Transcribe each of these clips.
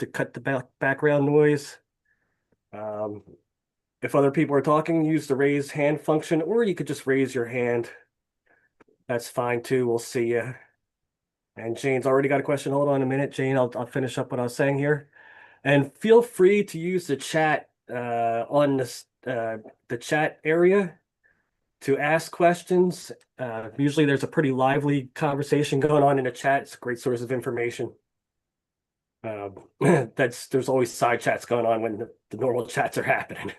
to cut the background noise. Um, if other people are talking, use the raise hand function, or you could just raise your hand. That's fine too. We'll see you. And Jane's already got a question. Hold on a minute, Jane. I'll finish up what I was saying here. And feel free to use the chat on the chat area to ask questions. Usually there's a pretty lively conversation going on in the chat. It's a great source of information. There's always side chats going on when the normal chats are happening.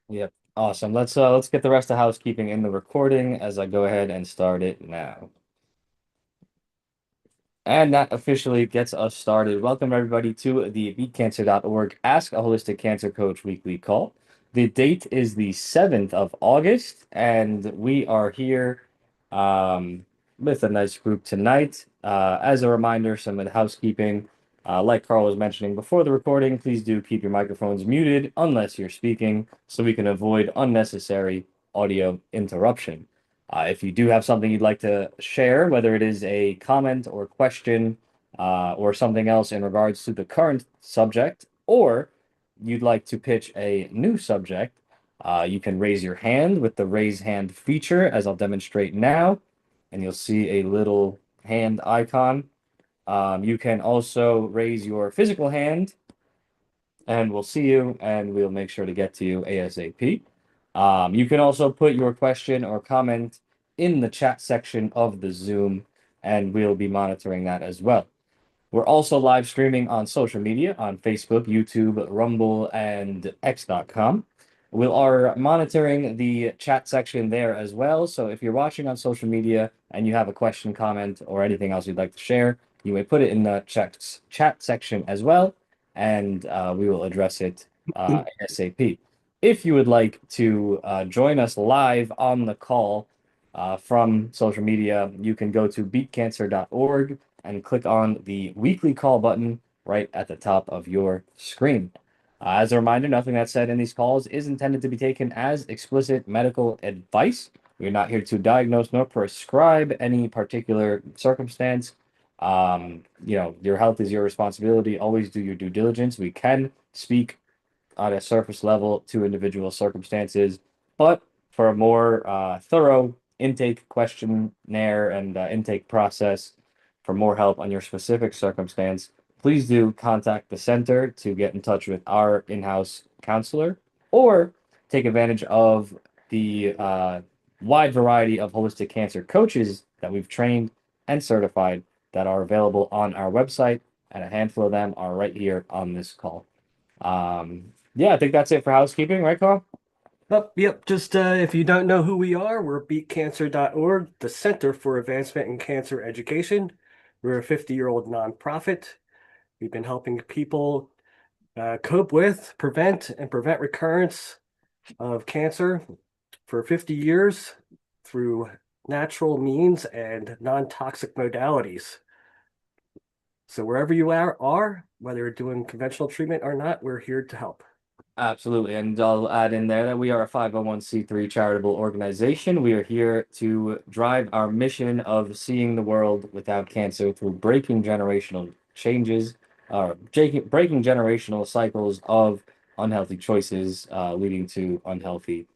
Yep. Awesome. Let's get the rest of housekeeping in the recording as I go ahead and start it now. And that officially gets us started. Welcome everybody to the BeatCancer.Org Ask a Holistic Cancer Coach weekly call. The date is the 7th of August, and we are here with a nice group tonight. As a reminder, some of the housekeeping, like Carl was mentioning before the recording, please do keep your microphones muted unless you're speaking so we can avoid unnecessary audio interruption. If you do have something you'd like to share, whether it is a comment or question or something else in regards to the current subject, or you'd like to pitch a new subject, you can raise your hand with the raise hand feature, as I'll demonstrate now, and you'll see a little hand icon. You can also raise your physical hand, and we'll see you, and we'll make sure to get to you ASAP. You can also put your question or comment in the chat section of the Zoom, and we'll be monitoring that as well. We're also live streaming on social media on Facebook, YouTube, Rumble, and X.com. We are monitoring the chat section there as well. So if you're watching on social media and you have a question, comment, or anything else you'd like to share, you may put it in the chat section as well, and we will address it ASAP. If you would like to join us live on the call from social media, you can go to BeatCancer.Org and click on the weekly call button right at the top of your screen. As a reminder, nothing that's said in these calls is intended to be taken as explicit medical advice. We're not here to diagnose nor prescribe any particular circumstance. Your health is your responsibility. Always do your due diligence. We can speak on a surface level to individual circumstances, but for a more thorough intake questionnaire and intake process, for more help on your specific circumstance, please do contact the center to get in touch with our in-house counselor or take advantage of the wide variety of holistic cancer coaches that we've trained and certified that are available on our website, and a handful of them are right here on this call. Yeah, I think that's it for housekeeping, right, Carl? Oh, yep. Just if you don't know who we are, we're BeatCancer.Org, the Center for Advancement in Cancer Education. We're a 50-year-old nonprofit. We've been helping people cope with, prevent recurrence of cancer for 50 years through natural means and non-toxic modalities. So wherever you are, whether you're doing conventional treatment or not, we're here to help. Absolutely. And I'll add in there that we are a 501(c)(3) charitable organization. We are here to drive our mission of seeing the world without cancer through breaking generational changes, breaking generational cycles of unhealthy choices, leading to unhealthy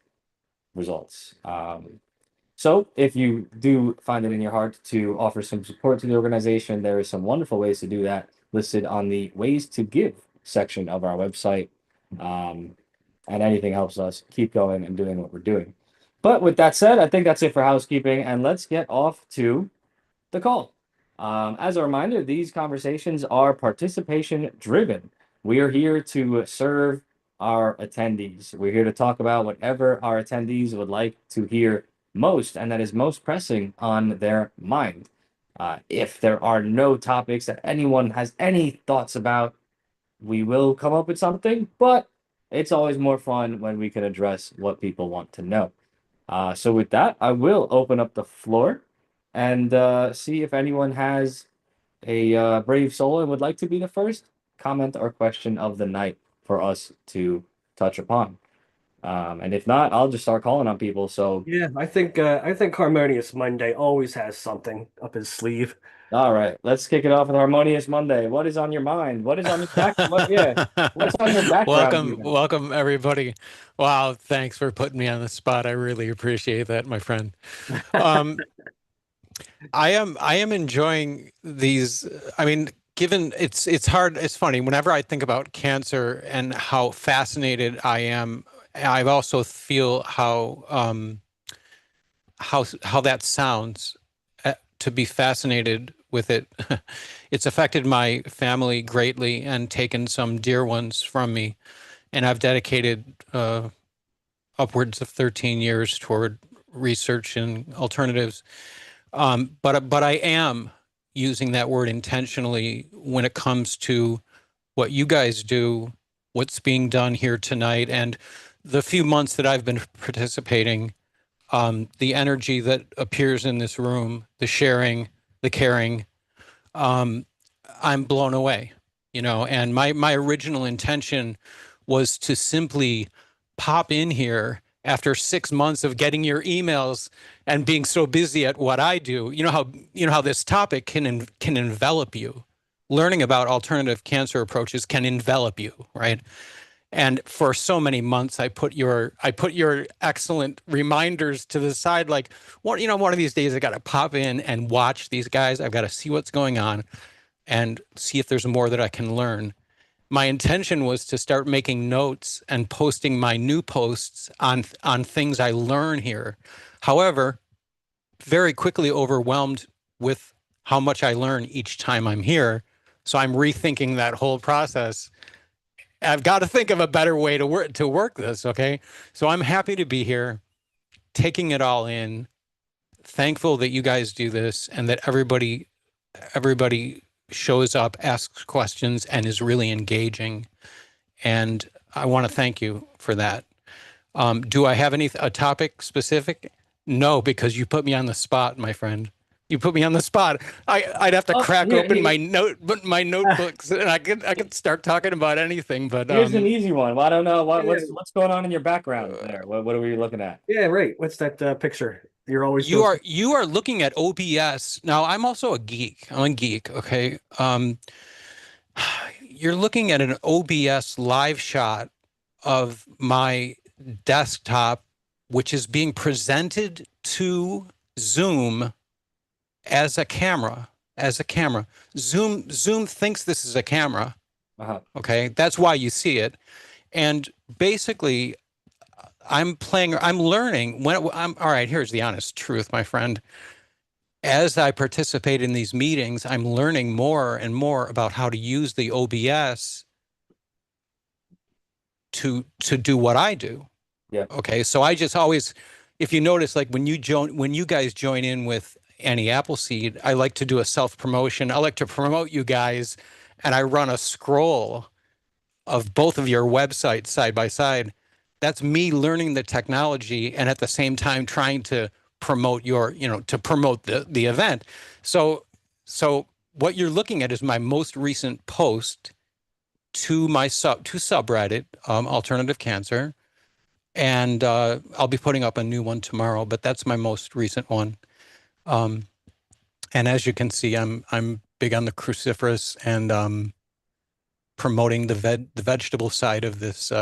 results. So if you do find it in your heart to offer some support to the organization, there are some wonderful ways to do that listed on the Ways to Give section of our website. Um, and anything helps us keep going and doing what we're doing. But with that said, I think that's it for housekeeping, and let's get off to the call. As a reminder, these conversations are participation driven. We are here to serve our attendees. We're here to talk about whatever our attendees would like to hear most, and that is most pressing on their mind. If there are no topics that anyone has any thoughts about, we will come up with something, but it's always more fun when we can address what people want to know. So with that, I will open up the floor and see if anyone has a brave soul and would like to be the first comment or question of the night for us to touch upon. And if not, I'll just start calling on people. So Yeah, I think Harmonious Monday always has something up his sleeve. All right, let's kick it off with Harmonious Monday. What is on your mind? What is on your back? What, yeah, what's on your background Welcome, even? welcome everybody. Wow, thanks for putting me on the spot. I really appreciate that, my friend. Um, I am enjoying these. I mean, given it's hard, it's funny. Whenever I think about cancer and how fascinated I am, I also feel how that sounds to be fascinated with it. It's affected my family greatly and taken some dear ones from me. And I've dedicated upwards of 13 years toward research and alternatives. But I am using that word intentionally when it comes to what you guys do, what's being done here tonight, and the few months that I've been participating. The energy that appears in this room, the sharing, the caring, um, I'm blown away, and my original intention was to simply pop in here after 6 months of getting your emails and being so busy at what I do. You know how this topic can envelop you. Learning about alternative cancer approaches can envelop you, right? And for so many months, I put your excellent reminders to the side. Like, one of these days, I got to pop in and watch these guys. I've got to see what's going on and see if there's more that I can learn. My intention was to start making notes and posting my new posts on things I learn here. However, very quickly overwhelmed with how much I learn each time I'm here. So I'm rethinking that whole process. I've got to think of a better way to work this. Okay, so I'm happy to be here, taking it all in. Thankful that you guys do this and that everybody shows up, asks questions, and is really engaging. And I want to thank you for that. Do I have a topic specific? No, because you put me on the spot, my friend. You put me on the spot. I'd have to Oh, crack here, open here, my notebooks, and I could start talking about anything. But here's an easy one. Well, I don't know Yeah, what's going on in your background there. What are we looking at? yeah, right. What's that picture? You're always you doing are something. you are looking at OBS now. I'm also a geek. I'm a geek. Okay. You're looking at an OBS live shot of my desktop, which is being presented to Zoom as a camera. As a camera, Zoom thinks this is a camera. Uh-huh. Okay, that's why you see it. And basically, I'm learning when I'm all right. Here's the honest truth, my friend. As I participate in these meetings, I'm learning more and more about how to use the OBS to do what I do. Yeah. Okay, so I just always, if you notice, like when you guys join in with Annie Appleseed, I like to do a self promotion. I like to promote you guys, and I run a scroll of both of your websites side by side. That's me learning the technology and at the same time trying to promote to promote the event. So what you're looking at is my most recent post to my subreddit, Alternative Cancer, and I'll be putting up a new one tomorrow. But that's my most recent one. Um, and as you can see, I'm big on the cruciferous and promoting the vegetable side of this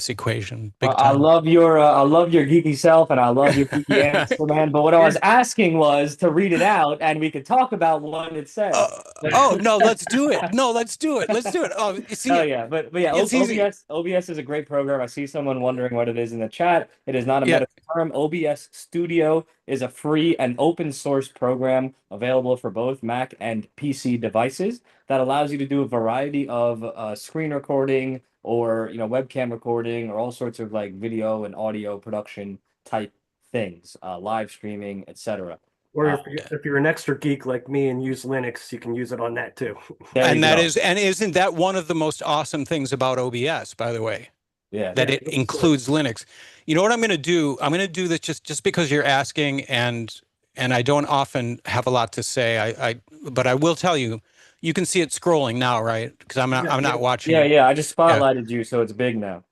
equation, Well, big time. I love your geeky self and I love your geeky answer, man. But what I Yeah. was asking was to read it out and we could talk about what it says. Uh, oh no, let's do it. No, let's do it. Let's do it. Oh, you see, Oh yeah, but yeah, it's easy. OBS is a great program. I see someone wondering what it is in the chat. It is not a Yeah, medical term. OBS Studio is a free and open source program available for both Mac and PC devices that allows you to do a variety of screen recording or webcam recording or all sorts of like video and audio production type things, live streaming, etc. Or Uh, if you're an extra geek like me and use Linux, you can use it on that too. there you go. and isn't that one of the most awesome things about OBS, by the way, Yeah. that Yeah, it open source. includes Linux. You know what I'm going to do? I'm going to do this just because you're asking, and I don't often have a lot to say. But I will tell you, you can see it scrolling now, right? Because Yeah, I'm yeah. not watching Yeah, it. yeah. I just Yeah. spotlighted you, so it's big now.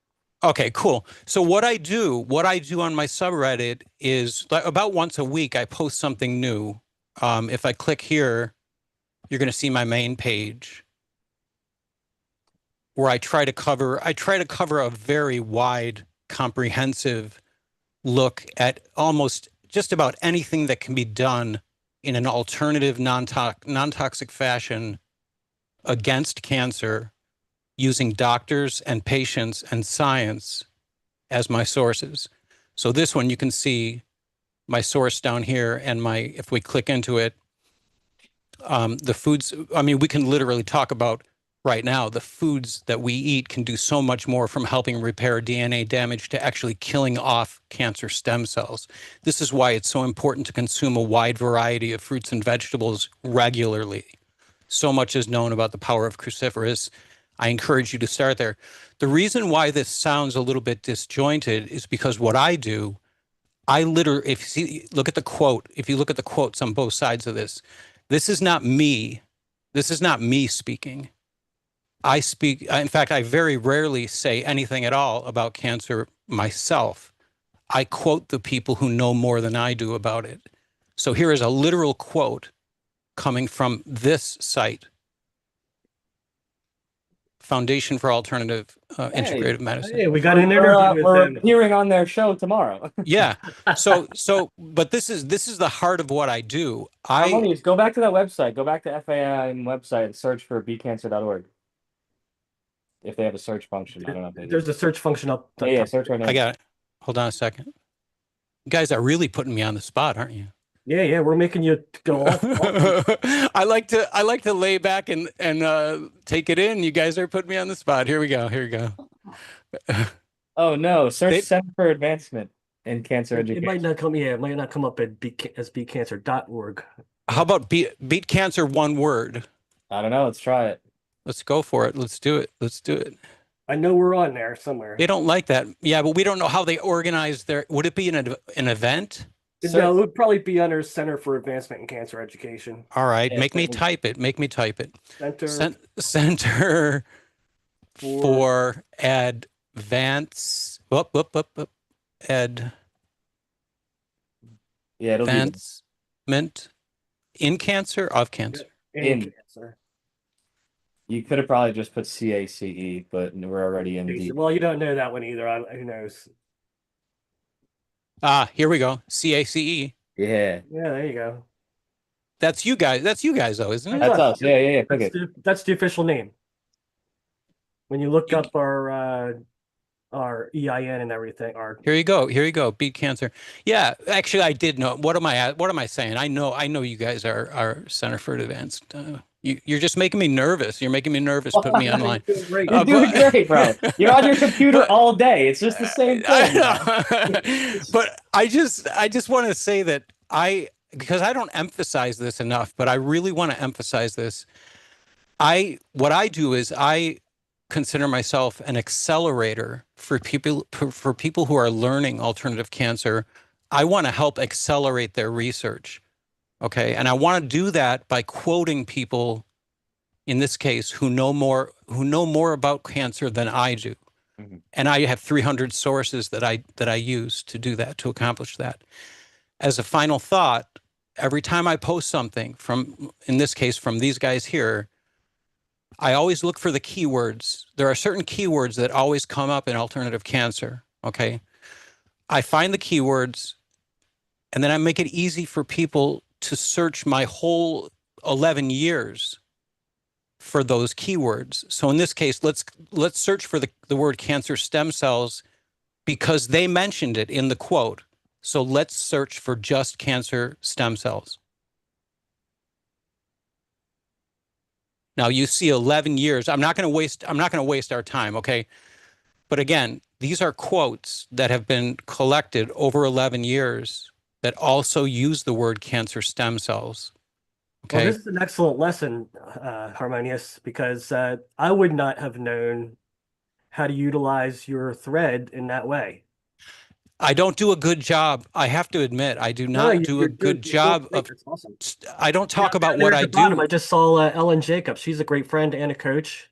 Okay, cool. So what I do on my subreddit is like about once a week I post something new. If I click here, you're going to see my main page where I try to cover a very wide, comprehensive look at almost just about anything that can be done in an alternative, non-toxic fashion against cancer using doctors and patients and science as my sources. So this one, you can see my source down here, and if we click into it, the foods, I mean, we can literally talk about right now, the foods that we eat can do so much more, from helping repair DNA damage to actually killing off cancer stem cells. This is why it's so important to consume a wide variety of fruits and vegetables regularly. So much is known about the power of cruciferous. I encourage you to start there. The reason why this sounds a little bit disjointed is because what I do, if you see, look at the quote, if you look at the quotes on both sides of this, this is not me. This is not me speaking. I speak, in fact, I very rarely say anything at all about cancer myself. I quote the people who know more than I do about it. So here is a literal quote coming from this site, Foundation for Alternative Integrative Medicine. Hey, we got an interview with We're them. appearing on their show tomorrow. Yeah. But this is the heart of what I do. Harmonious, go back to that website. Go back to FAI website and search for BeatCancer.org. If they have a search function, I don't know if they do. There's a search function up. Yeah, search right now. I got it. Hold on a second. You guys are really putting me on the spot, aren't you? Yeah, we're making you go off. I like to lay back and take it in. You guys are putting me on the spot. Here we go. Oh no, search Center for Advancement in Cancer It Education. might not come. Yeah, it might not come up as BeatCancer.org. How about beat cancer, one word? I don't know. Let's try it. Let's go for it. Let's do it. I know we're on there somewhere. They don't like that. Yeah, but we don't know how they organize their. Would it be an event? No, it would probably be under Center for Advancement in Cancer Education. All right, make me type it. Center for Advance. Ed. Yeah, it'll Advancement in cancer, of cancer. In cancer. You could have probably just put CACE, but we're already in the. Well, you don't know that one either. Who knows? Here we go. CACE. Yeah. Yeah, there you go. That's you guys, though, isn't it? That's us. Yeah. Click it. That's the official name. When you look up our EIN and everything, Here you go. Beat Cancer. Yeah, actually, I did know. What am I saying? I know you guys are Center for Advanced. You're just making me nervous. You're making me nervous. Put me online. You're doing great, bro. You're on your computer all day. It's just the same thing. But I just want to say that because I don't emphasize this enough, but I really want to emphasize this. What I do is I consider myself an accelerator for people who are learning alternative cancer. I want to help accelerate their research. Okay. And I want to do that by quoting people, in this case, who know more about cancer than I do. Mm-hmm. And I have 300 sources that I use to do that, to accomplish that. As a final thought, every time I post something in this case, from these guys here, I always look for the keywords. There are certain keywords that always come up in alternative cancer. Okay. I find the keywords, and then I make it easy for people to search my whole 11 years for those keywords. So in this case, let's search for the word cancer stem cells because they mentioned it in the quote. So let's search for just cancer stem cells. Now you see 11 years. I'm not going to waste our time, okay? But again, these are quotes that have been collected over 11 years that also use the word cancer stem cells. Okay. Well, this is an excellent lesson, Harmonious, because I would not have known how to utilize your thread in that way. I don't do a good job. I have to admit, I do not do a good job of. Awesome. I don't talk about what I do. I just saw Ellen Jacobs. She's a great friend and a coach.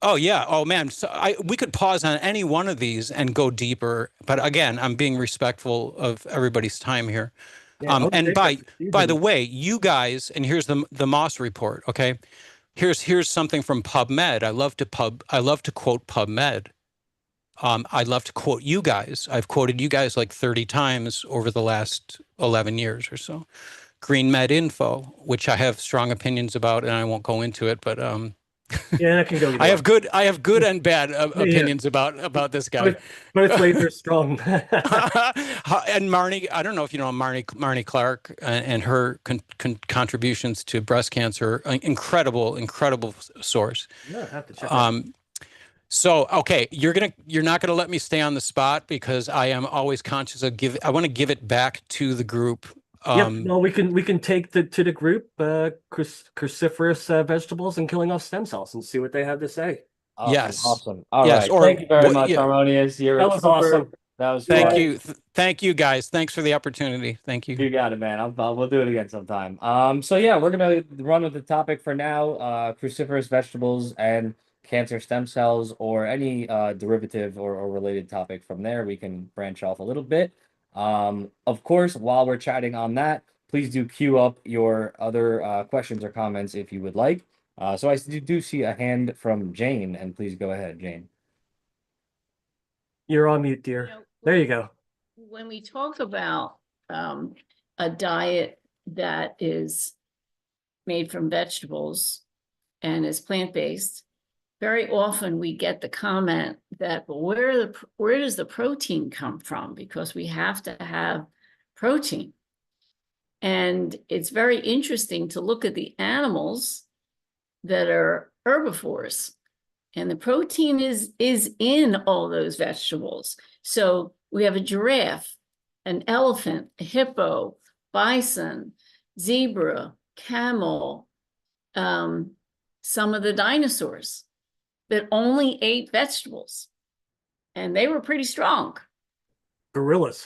Oh yeah. Oh man. So we could pause on any one of these and go deeper. But again, I'm being respectful of everybody's time here. Yeah, I was And by interested by the season. way, you guys, and here's the Moss report. Okay, here's something from PubMed. I love to quote PubMed. I love to quote you guys. I've quoted you guys like 30 times over the last 11 years or so. Green Med Info, which I have strong opinions about, and I won't go into it, but Yeah, that can go either way. I have good and bad Yeah, opinions about this guy. but both ways are strong. And Marnie, I don't know if you know Marnie Clark and her contributions to breast cancer. Incredible source. No, I have to check that. So okay, you're not gonna let me stay on the spot because I am always conscious of I want to give it back to the group. Yep. Well, we can take to the group cruciferous vegetables and killing off stem cells and see what they have to say. Awesome, Yes, awesome. All yes, right. or Thank you very what? much, Yeah, Harmonious. You're a That was trooper. awesome. That was thank fun. you, thank you guys. Thanks for the opportunity. Thank you. You got it, man. We'll do it again sometime. So yeah, we're gonna run with the topic for now. Cruciferous vegetables and cancer stem cells, or any derivative or related topic from there. We can branch off a little bit. Of course, while we're chatting on that, please do queue up your other questions or comments if you would like. So I do see a hand from Jane, and please go ahead, Jane. You're on mute, dear. There you go. When we talk about a diet that is made from vegetables and is plant-based, very often we get the comment that, well, where does the protein come from? Because we have to have protein. And it's very interesting to look at the animals that are herbivores, and the protein is in all those vegetables. So we have a giraffe, an elephant, a hippo, bison, zebra, camel, some of the dinosaurs that only ate vegetables, and they were pretty strong. Gorillas.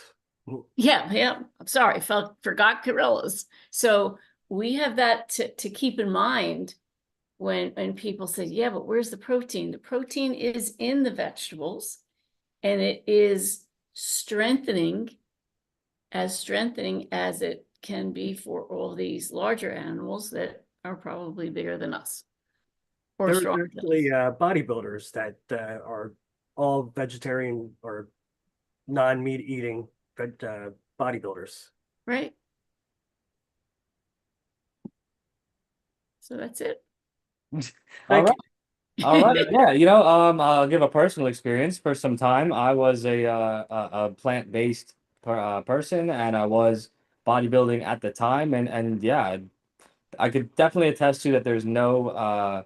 Yeah. I'm sorry, forgot gorillas. So we have that to keep in mind when people say, yeah, but where's the protein? The protein is in the vegetables, and it is strengthening as it can be for all these larger animals that are probably bigger than us. Or There are stronger than actually us. bodybuilders that are all vegetarian or non-meat eating bodybuilders. Right. So that's it. All Thank right. All right. you. Yeah. I'll give a personal experience. For some time, I was a plant-based person, and I was bodybuilding at the time, and yeah, I could definitely attest to that. There's no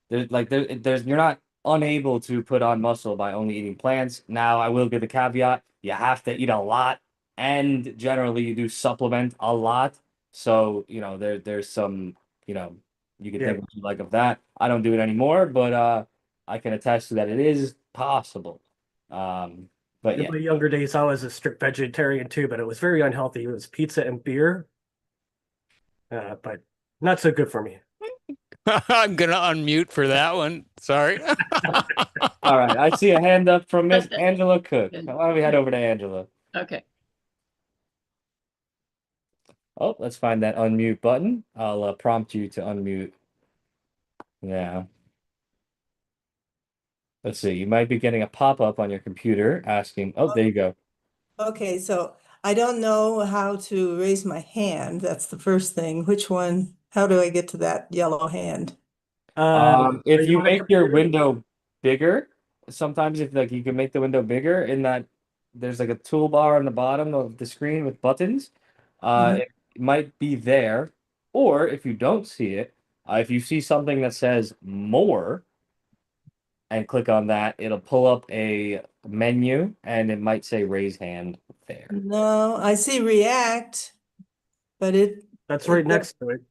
there's you're not unable to put on muscle by only eating plants. Now, I will give a caveat: you have to eat a lot, and generally you do supplement a lot. So there's some you can Yeah. think what you like of that. I don't do it anymore, but I can attest to that it is possible. But In yeah. my younger days, I was a strict vegetarian too, but it was very unhealthy. It was pizza and beer, but not so good for me. I'm gonna unmute for that one. Sorry. All right. I see a hand up from Miss Okay. Angela Cook. Why don't we head over to Angela? Okay. Oh, let's find that unmute button. I'll prompt you to unmute. Yeah. Let's see. You might be getting a pop-up on your computer asking, oh, there you go. Okay, so I don't know how to raise my hand. That's the first thing. Which one? How do I get to that yellow hand? Are If you you on a make your computer? window bigger, sometimes if like you can make the window bigger in that there's like a toolbar on the bottom of the screen with buttons, Mhm. it might be there. Or if you don't see it, if you see something that says more and click on that, it'll pull up a menu and it might say raise hand there. No, I see react, but That's it right next to it,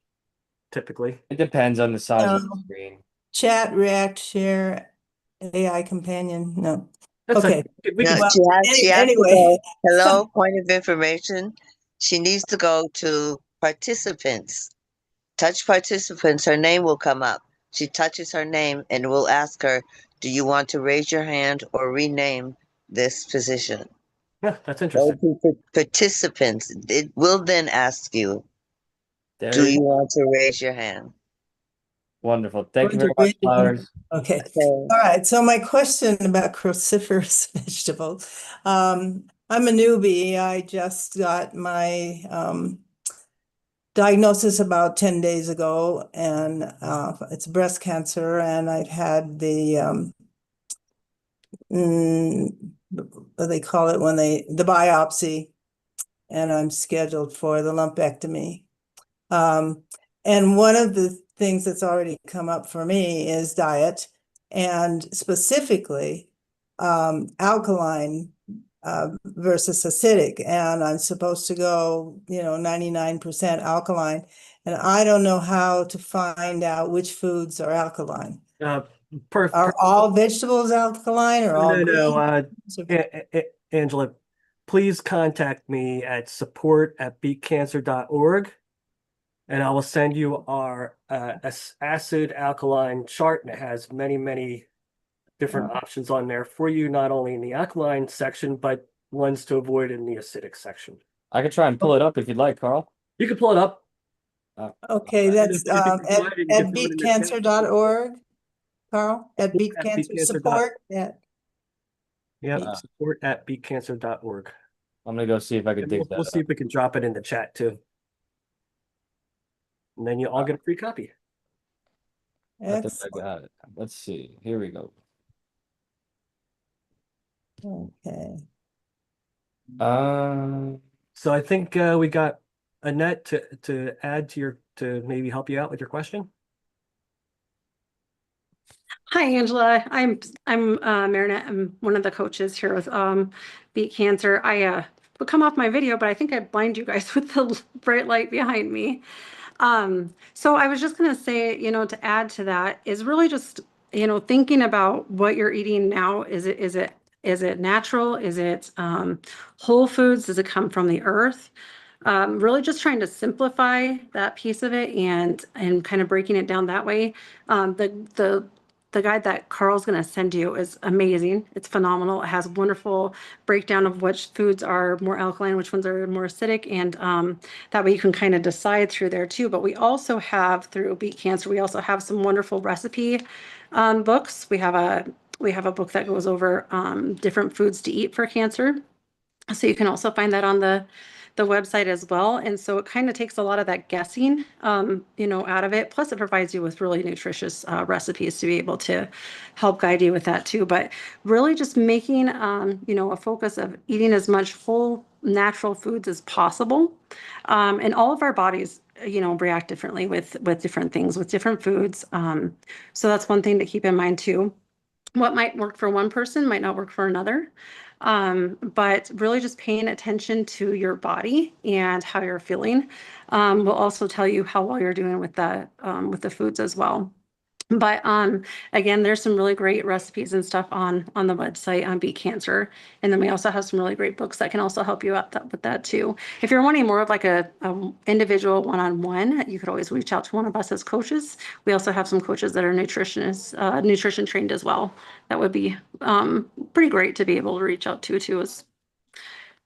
typically. It depends on the size of the no. screen. Chat, react, share, AI companion. No. That's Okay. we No, can. Well, she has to anyway, go, hello, point of information. She needs to go to participants. Touch participants, her name will come up. She touches her name and we'll ask her, do you want to raise your hand or rename this position? Yeah, that's Go interesting. to participants. It will then ask you, There do you you go. want to raise your hand? Wonderful. Thank you Going to very much, read it. Flowers. Okay. Okay. All right. So my question about cruciferous vegetables. I'm a newbie. I just got my diagnosis about 10 days ago, and it's breast cancer, and I've had the what do they call it when the biopsy, and I'm scheduled for the lumpectomy. Um, and one of the things that's already come up for me is diet, and specifically alkaline versus acidic. And I'm supposed to go, 99% alkaline. And I don't know how to find out which foods are alkaline. Uh, per, Are per, all vegetables alkaline or all no, greens? Angela, please contact me at support@beatcancer.org, and I will send you our acid alkaline chart, and it has many, many different options on there for you, not only in the alkaline section, but ones to avoid in the acidic section. I can try and pull it up if you'd like, Carl. You can pull it up. Okay, And that's if you can go ahead and you at can throw it in the chat. BeatCancer.org, Carl, at At BeatCancer BeatCancer. support at Yep, Uh, support@beatcancer.org. I'm gonna go see if I can And dig we'll that see up. if we can drop it in the chat too. And then you all get a free copy. I think I excellent. got it. Let's see. Here we go. Okay. So I think we got Annette to add to maybe help you out with your question. Hi, Angela. I'm Marinette. I'm one of the coaches here with Beat Cancer. I would come off my video, but I think I blind you guys with the bright light behind me. So I was just gonna say, to add to that is really just, thinking about what you're eating now. Is it natural? Is it whole foods? Does it come from the earth? Really just trying to simplify that piece of it and kind of breaking it down that way. The guide that Carl's going to send you is amazing. It's phenomenal. It has wonderful breakdown of which foods are more alkaline, which ones are more acidic, and that way you can kind of decide through there too. But we also have through Beat Cancer, we also have some wonderful recipe books. We have a book that goes over different foods to eat for cancer. So you can also find that on the website as well. And so it kind of takes a lot of that guessing, out of it. Plus, it provides you with really nutritious recipes to be able to help guide you with that too. But really, just making a focus of eating as much whole natural foods as possible. And all of our bodies, react differently with different things, with different foods. So that's one thing to keep in mind too. What might work for one person might not work for another. But really just paying attention to your body and how you're feeling will also tell you how well you're doing with the foods as well. But again, there's some really great recipes and stuff on the website on Beat Cancer, and then we also have some really great books that can also help you out with that too. If you're wanting more of like a individual one-on-one, you could always reach out to one of us as coaches. We also have some coaches that are nutritionists, nutrition trained as well. That would be pretty great to be able to reach out to too, as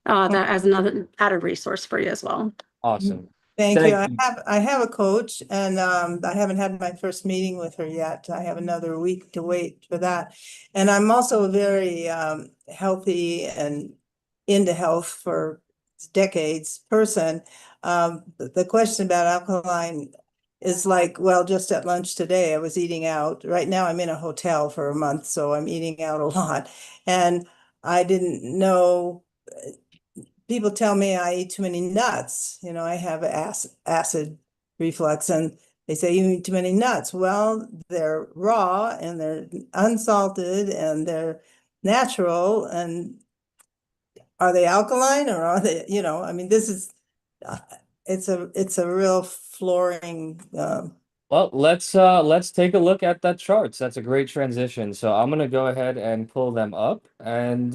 that as another added resource for you as well. Awesome. Thank you. Thank you. I have a coach, and I haven't had my first meeting with her yet. I have another week to wait for that. And I'm also a very healthy and into health for decades person. The question about alkaline is like, well, just at lunch today, I was eating out. Right now, I'm in a hotel for a month, so I'm eating out a lot. And I didn't know people tell me I eat too many nuts. I have acid reflux, and they say you eat too many nuts. Well, they're raw and they're unsalted and they're natural. And are they alkaline or are they, I mean, this is, uh, it's a real flooring. Well, let's take a look at that charts. That's a great transition. So I'm gonna go ahead and pull them up, and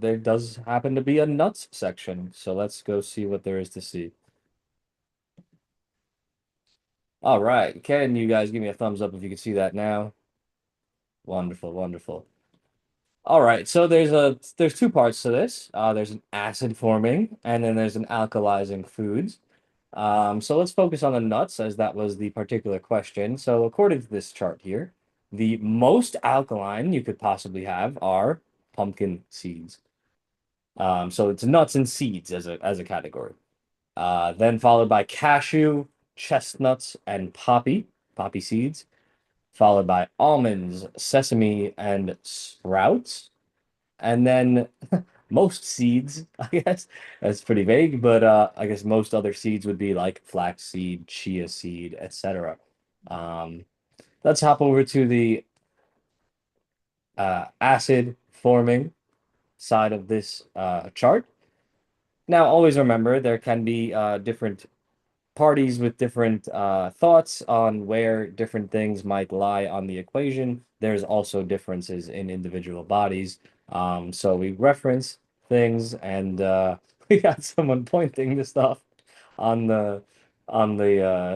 there does happen to be a nuts section. So let's go see what there is to see. All right, can you guys give me a thumbs up if you can see that now? Wonderful, wonderful. All right, so there's two parts to this. There's an acid forming, and then there's an alkalizing foods. So let's focus on the nuts, as that was the particular question. So according to this chart here, the most alkaline you could possibly have are pumpkin seeds. So it's nuts and seeds as a category. Then followed by cashew, chestnuts, and poppy seeds, followed by almonds, sesame, and sprouts. And then most seeds, I guess, that's pretty vague, but I guess most other seeds would be like flaxseed, chia seed, etc. Um, let's hop over to the acid forming side of this chart. Now, always remember there can be different parties with different thoughts on where different things might lie on the equation. There's also differences in individual bodies. So we reference things, and we got someone pointing the stuff on the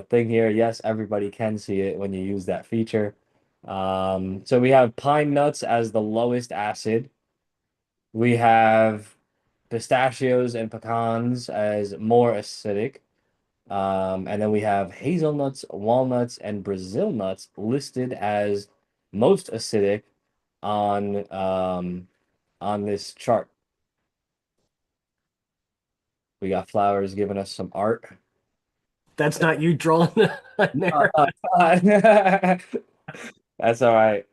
thing here. Yes, everybody can see it when you use that feature. So we have pine nuts as the lowest acid. We have pistachios and pecans as more acidic. And then we have hazelnuts, walnuts, and Brazil nuts listed as most acidic on this chart. We got flowers giving us some art. That's not you drawing there. That's all right.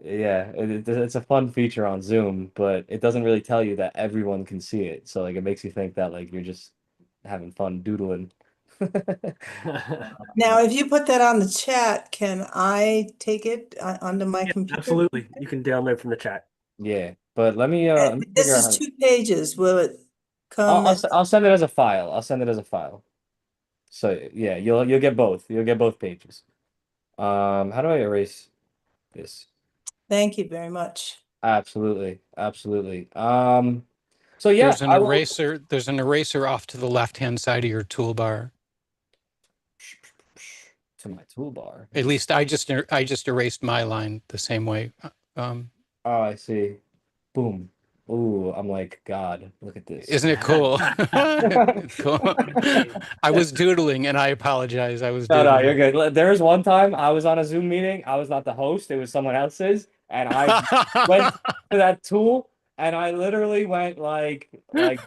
Yeah, it's a fun feature on Zoom, but it doesn't really tell you that everyone can see it. So like it makes you think that like you're just having fun doodling. Now, if you put that on the chat, can I take it onto my computer? Absolutely. You can download from the chat. Yeah, but let me This figure out is how to. 2 pages. Will it come? I'll send it as a file. I'll send it as a file. So yeah, you'll get both. You'll get both pages. How do I erase this? Thank you very much. Absolutely, absolutely. So yeah, There's an I will eraser. There's an eraser off to the left-hand side of your toolbar. to my toolbar. At least I just erased my line the same way. Um, Oh, I see. Boom. Ooh, I'm like, God, look at this. isn't it cool? Cool. I was doodling, and I apologize. I was No, doodling. you're good. There was one time I was on a Zoom meeting. I was not the host, it was someone else's, and I went to that tool and I literally went like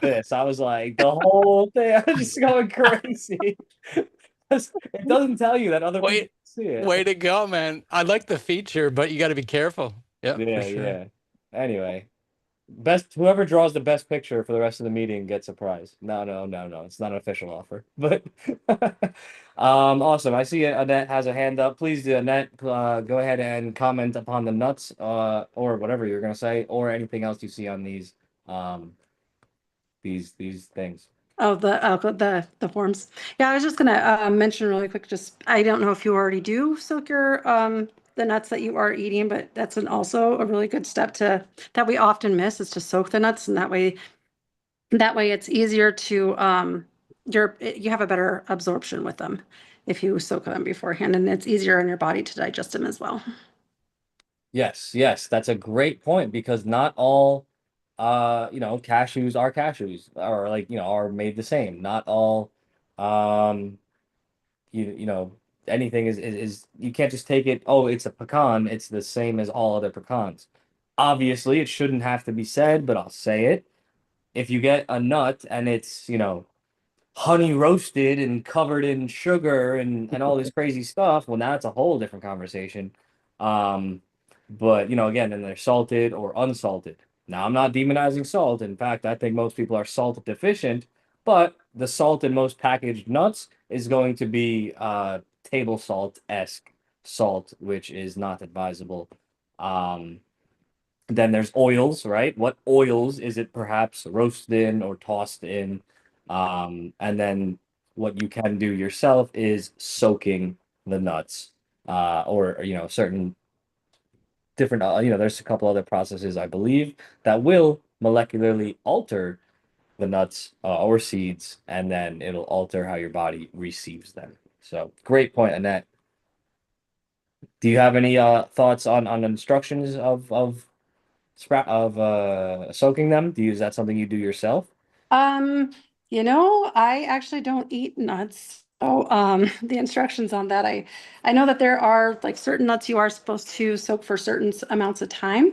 this. I was like the whole thing. I was just going crazy. It doesn't tell you that other people Wait, see it. way to go, man. I like the feature, but you got to be careful. Yeah, for Yeah, sure. yeah. Anyway, best whoever draws the best picture for the rest of the meeting gets a prize. No, no, no, no. It's not an official offer. But awesome. I see Annette has a hand up. Please, Annette, go ahead and comment upon the nuts, or whatever you're gonna say, or anything else you see on um these things. Oh, the forms. Yeah, I was just gonna mention really quick, just I don't know if you already do soak your the nuts that you are eating, but that's also a really good step that we often miss is to soak the nuts, and that way it's easier to you have a better absorption with them if you soak them beforehand, and it's easier on your body to digest them as well. Yes, yes, that's a great point because not all cashews are cashews or are made the same. Not all um you know anything is you can't just take it, oh, it's a pecan, it's the same as all other pecans. Obviously, it shouldn't have to be said, but I'll say it. If you get a nut and it's, honey roasted and covered in sugar and all this crazy stuff, well, now it's a whole different conversation. Um, but again, then they're salted or unsalted. Now, I'm not demonizing salt. In fact, I think most people are salt deficient, but the salt in most packaged nuts is going to be table salt-esque salt, which is not advisable. Um, then there's oils, right? What oils is it perhaps roasted in or tossed in? And then what you can do yourself is soaking the nuts, or certain different. There's a couple other processes I believe that will molecularly alter the nuts or seeds, and then it'll alter how your body receives them. So great point, Annette. Do you have any thoughts on instructions of sprout of soaking them? Is that something you do yourself? Um, I actually don't eat nuts. So, the instructions on that, I know that there are like certain nuts you are supposed to soak for certain amounts of time.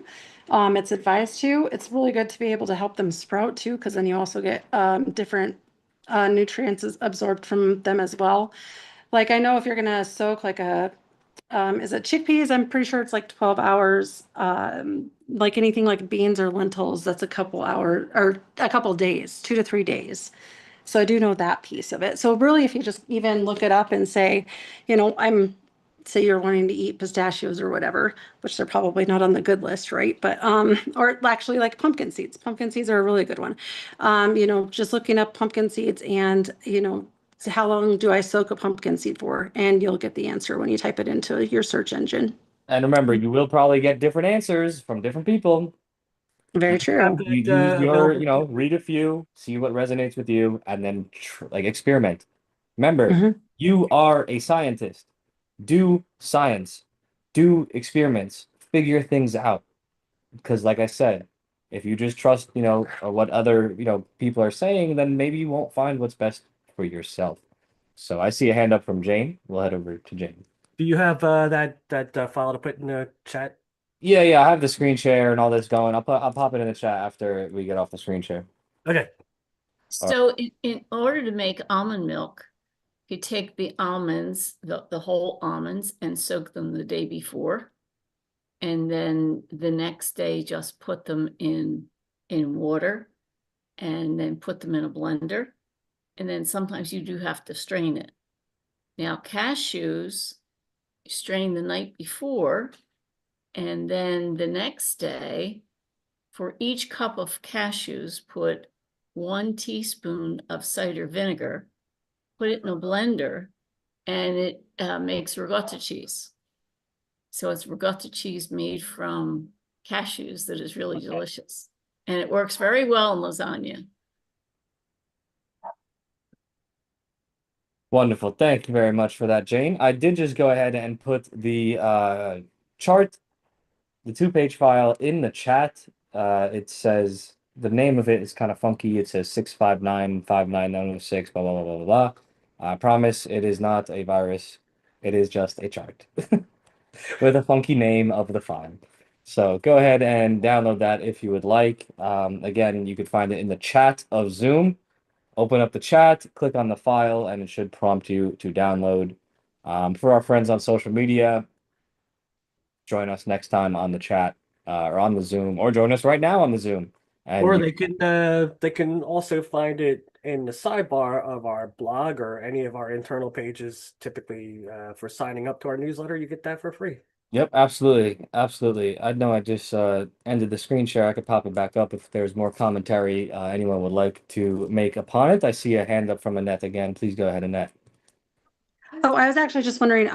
It's advised to. It's really good to be able to help them sprout too, because then you also get different nutrients absorbed from them as well. Like I know if you're gonna soak like is it chickpeas? I'm pretty sure it's like 12 hours. Like anything like beans or lentils, that's a couple hour or a couple days, 2 to 3 days. So I do know that piece of it. So really, if you just even look it up and say, say you're wanting to eat pistachios or whatever, which they're probably not on the good list, right? But or actually like pumpkin seeds. Pumpkin seeds are a really good one. Just looking up pumpkin seeds and so how long do I soak a pumpkin seed for? And you'll get the answer when you type it into your search engine. And remember, you will probably get different answers from different people. Very Have true. You that use your, available. read a few, see what resonates with you, and then like experiment. Remember, Mhm. you are a scientist. Do science, do experiments, figure things out. Because, like I said, if you just trust, what other, people are saying, then maybe you won't find what's best for yourself. So I see a hand up from Jane. We'll head over to Jane. Do you have that file to put in the chat? Yeah, yeah, I have the screen share and all this going. I'll pop it in the chat after we get off the screen share. Okay. All right. So in order to make almond milk, you take the almonds, the whole almonds, and soak them the day before. And then the next day, just put them in water and then put them in a blender. And then sometimes you do have to strain it. Now, cashews, you strain the night before, and then the next day, for each cup of cashews, put 1 teaspoon of cider vinegar, put it in a blender, and it makes ricotta cheese. So it's ricotta cheese made from cashews that is really delicious. And it works very well in lasagna. Wonderful. Thank you very much for that, Jane. I did just go ahead and put the chart, the 2-page file in the chat. It says the name of it is kind of funky. It says 6595906, blah, blah, blah, blah, blah. I promise it is not a virus. It is just a chart with a funky name of the file. So go ahead and download that if you would like. Again, you could find it in the chat of Zoom. Open up the chat, click on the file, and it should prompt you to download. For our friends on social media, join us next time on the chat or on the Zoom, or join us right now on the Zoom. And Or you, they can also find it in the sidebar of our blog or any of our internal pages. Typically, for signing up to our newsletter, you get that for free. yep, absolutely, absolutely. I know I just ended the screen share. I could pop it back up if there's more commentary anyone would like to make upon it. I see a hand up from Annette again. Please go ahead, Annette. Oh, I was actually just wondering,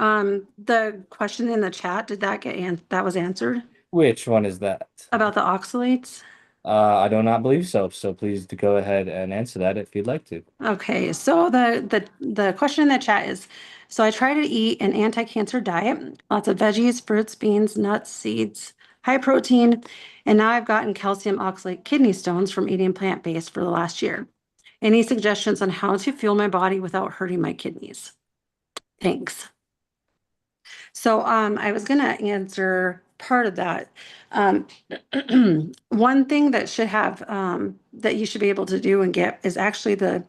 the question in the chat, did that that was answered Which one is that? about the oxalates? I do not believe so. So please go ahead and answer that if you'd like to. Okay, so the question in the chat is, so I try to eat an anti-cancer diet, lots of veggies, fruits, beans, nuts, seeds, high protein, and now I've gotten calcium oxalate kidney stones from eating plant-based for the last year. Any suggestions on how to fuel my body without hurting my kidneys? Thanks. So I was gonna answer part of that. Um, one thing that should have that you should be able to do and get is actually the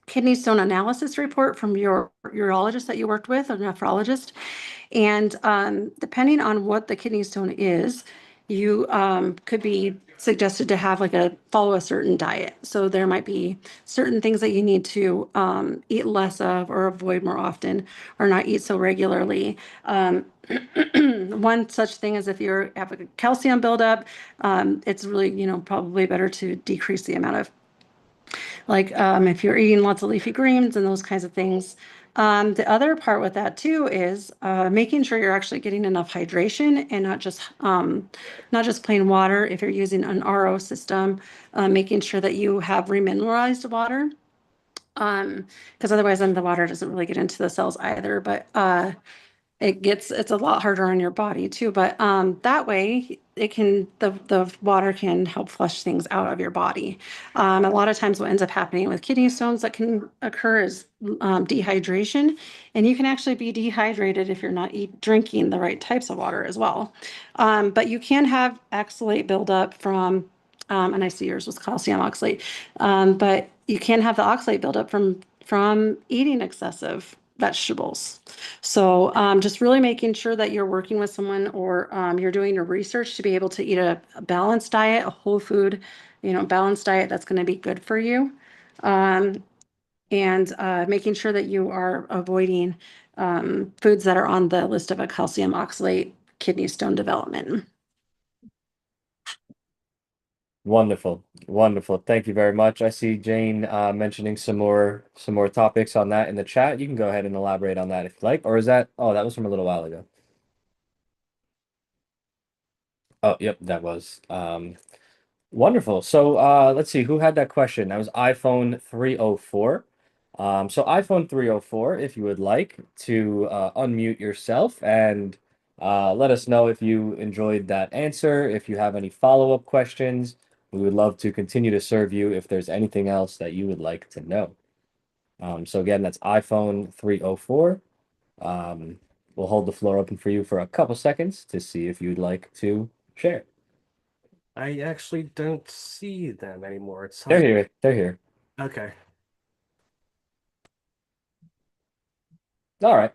kidney stone analysis report from your urologist that you worked with, or nephrologist. And depending on what the kidney stone is, you could be suggested to have follow a certain diet. So there might be certain things that you need to eat less of or avoid more often or not eat so regularly. One such thing is if you have a calcium buildup, it's really, probably better to decrease the amount of if you're eating lots of leafy greens and those kinds of things. The other part with that too is making sure you're actually getting enough hydration and not just plain water. If you're using an RO system, making sure that you have remineralized water, because otherwise then the water doesn't really get into the cells either. But it's a lot harder on your body too. But that way the water can help flush things out of your body. A lot of times what ends up happening with kidney stones that can occur is dehydration, and you can actually be dehydrated if you're not drinking the right types of water as well. But you can have oxalate buildup from, and I see yours was calcium oxalate, but you can have the oxalate buildup from eating excessive vegetables. So just really making sure that you're working with someone, or you're doing your research to be able to eat a balanced diet, a whole food, balanced diet that's going to be good for you. And making sure that you are avoiding foods that are on the list of a calcium oxalate kidney stone development. Wonderful, wonderful. Thank you very much. I see Jane mentioning some more topics on that in the chat. You can go ahead and elaborate on that if you like. Or is that, oh, that was from a little while ago. Oh, yep, that was. Wonderful. So let's see who had that question. That was iPhone 304. So iPhone 304, if you would like to unmute yourself and let us know if you enjoyed that answer, if you have any follow-up questions. We would love to continue to serve you if there's anything else that you would like to know. So again, that's iPhone 304. We'll hold the floor open for you for a couple seconds to see if you'd like to share. I actually don't see them anymore. It's They're hard. here. They're here. Okay. All right.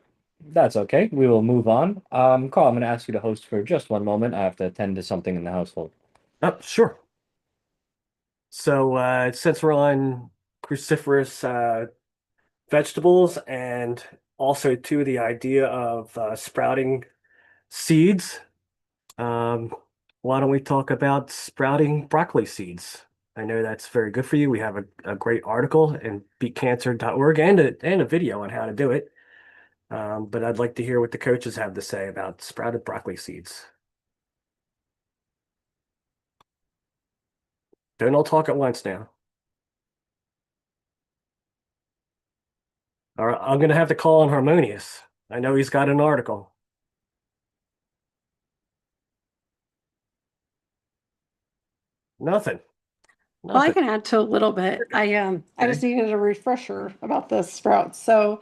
That's okay. We will move on. Carl, I'm going to ask you to host for just one moment. I have to attend to something in the household. Oh, sure. So since we're on cruciferous vegetables, and also to the idea of sprouting seeds, why don't we talk about sprouting broccoli seeds? I know that's very good for you. We have a great article in BeatCancer.org and a video on how to do it. But I'd like to hear what the coaches have to say about sprouted broccoli seeds. Don't all talk at once now. All right, I'm going to have to call on Harmonious. I know he's got an article. Nothing. Well, I Nothing. can add to a little bit. I just needed a refresher about the sprouts. So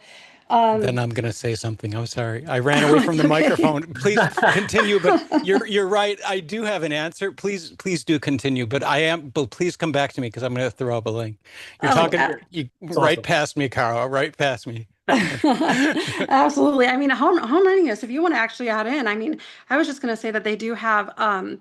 Then I'm going to say something. I'm sorry. I ran away from the okay. microphone. Please continue. But you're right. I do have an answer. Please do continue. But please come back to me because I'm going to throw up a link. You're talking right awesome. past me, Carl. Right past me. Absolutely. I mean, home readiness, if you want to actually add in, I mean, I was just going to say that they do have a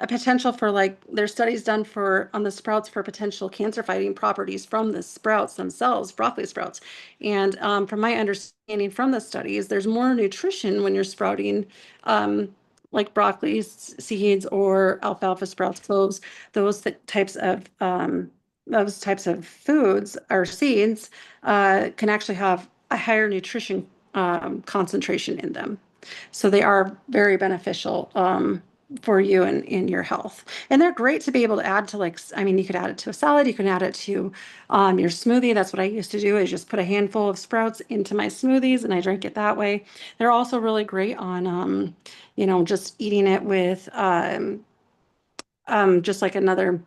potential for, like, there's studies done on the sprouts for potential cancer fighting properties from the sprouts themselves, broccoli sprouts. And from my understanding from the studies, there's more nutrition when you're sprouting like broccoli seeds or alfalfa sprouts, cloves, those types of foods or seeds can actually have a higher nutrition concentration in them. So they are very beneficial for you and in your health. And they're great to be able to add to, like, I mean, you could add it to a salad, you can add it to your smoothie. That's what I used to do, is just put a handful of sprouts into my smoothies and I drink it that way. They're also really great on, just eating it with just like another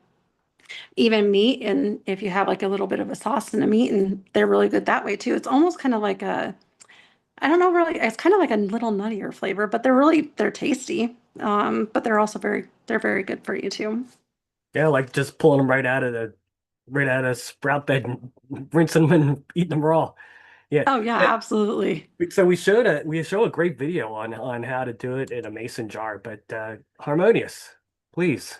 even meat, and if you have like a little bit of a sauce and a meat, and they're really good that way too. It's almost kind of like I don't know, really, it's kind of like a little nuttier flavor, but they're tasty. But they're very good for you too. Yeah, like just pulling them right out of sprout bed and rinsing them and eating them raw. Yeah. Oh yeah, absolutely. So we show a great video on how to do it in a mason jar, but Harmonious, please.